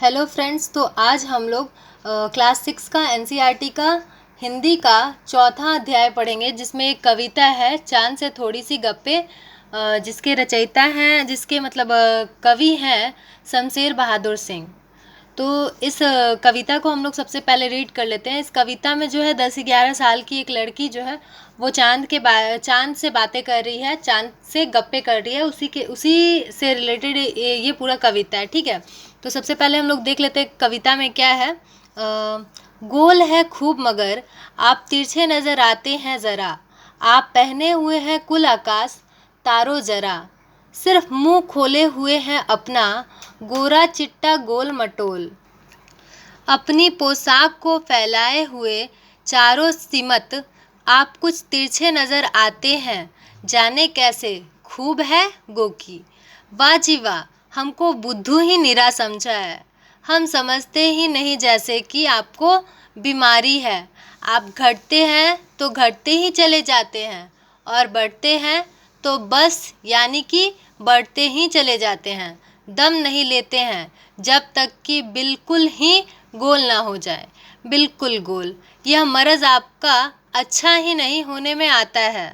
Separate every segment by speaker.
Speaker 1: Hello friends, तो आज हम लोग क्लास 6 का एनसीईआरटी का हिंदी का चौथा अध्याय पढ़ेंगे, जिसमें एक कविता है चांद से थोड़ी सी गप्पे, जिसके रचयिता हैं, जिसके मतलब कवि हैं शमशेर बहादुर सिंह। तो इस कविता को हम लोग सबसे पहले रीड कर लेते हैं। इस कविता में जो है 10-11 साल की एक लड़की जो है वो चांद से बातें कर रही है, चांद से गप्पे कर रही है। उसी से रिलेटेड ये पूरा कविता है, ठीक है। तो सबसे पहले हम लोग देख लेते हैं कविता में क्या है। गोल है खूब मगर आप तिरछे नज़र आते हैं ज़रा, आप पहने हुए हैं कुल आकाश तारो ज़रा, सिर्फ मुंह खोले हुए हैं अपना गोरा चिट्टा गोल मटोल, अपनी पोशाक को फैलाए हुए चारों सिमत आप कुछ तिरछे नज़र आते हैं, जाने कैसे खूब है गोकी। वाह जी वाह, हमको बुद्धू ही निरा समझा है, हम समझते ही नहीं जैसे कि आपको बीमारी है। आप घटते हैं तो घटते ही चले जाते हैं और बढ़ते हैं तो बस यानी कि बढ़ते ही चले जाते हैं, दम नहीं लेते हैं जब तक कि बिल्कुल ही गोल ना हो जाए। बिल्कुल गोल, यह मर्ज़ आपका अच्छा ही नहीं होने में आता है।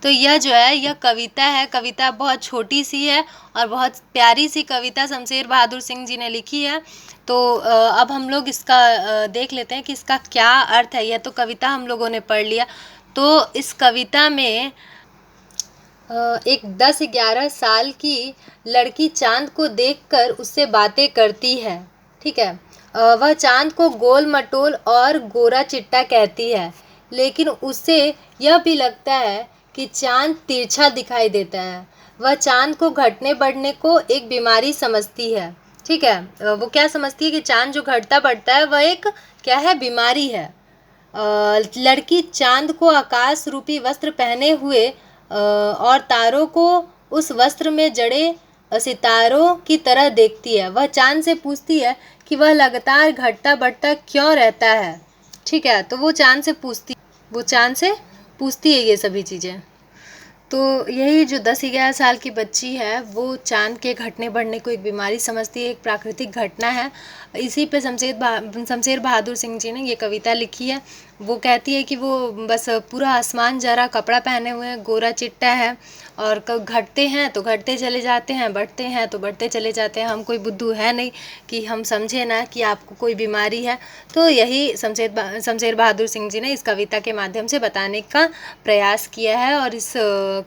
Speaker 1: तो यह जो है यह कविता है। कविता बहुत छोटी सी है और बहुत प्यारी सी कविता शमशेर बहादुर सिंह जी ने लिखी है। तो अब हम लोग इसका देख लेते हैं कि इसका क्या अर्थ है। यह तो कविता हम लोगों ने पढ़ लिया। तो इस कविता में एक 10-11 साल की लड़की चांद को देखकर उससे बातें करती है, ठीक है। वह चांद को गोल मटोल और गोरा चिट्टा कहती है, लेकिन उसे यह भी लगता है कि चांद तिरछा दिखाई देता है। वह चांद को घटने बढ़ने को एक बीमारी समझती है, ठीक है। वो क्या समझती है कि चांद जो घटता बढ़ता है वह एक क्या है, बीमारी है। लड़की चांद को आकाश रूपी वस्त्र पहने हुए और तारों को उस वस्त्र में जड़े सितारों की तरह देखती है। वह चांद से पूछती है कि वह लगातार घटता बढ़ता क्यों रहता है, ठीक है। तो वो चांद से पूछती है ये सभी चीज़ें। तो यही जो 10-11 साल की बच्ची है वो चांद के घटने बढ़ने को एक बीमारी समझती है, एक प्राकृतिक घटना है। इसी पे शमशेर बहादुर सिंह जी ने ये कविता लिखी है। वो कहती है कि वो बस पूरा आसमान जरा कपड़ा पहने हुए हैं, गोरा चिट्टा है और घटते हैं तो घटते चले जाते हैं, बढ़ते हैं तो बढ़ते चले जाते हैं। हम कोई बुद्धू है नहीं कि हम समझे ना कि आपको कोई बीमारी है। तो यही शमशेर बहादुर सिंह जी ने इस कविता के माध्यम से बताने का प्रयास किया है और इस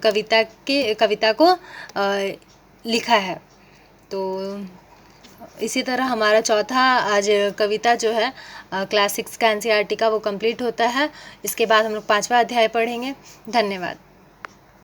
Speaker 1: कविता को लिखा है। तो इसी तरह हमारा चौथा आज कविता जो है क्लास 6 का एनसीईआरटी का वो कंप्लीट होता है। इसके बाद हम लोग 5वां अध्याय पढ़ेंगे। धन्यवाद।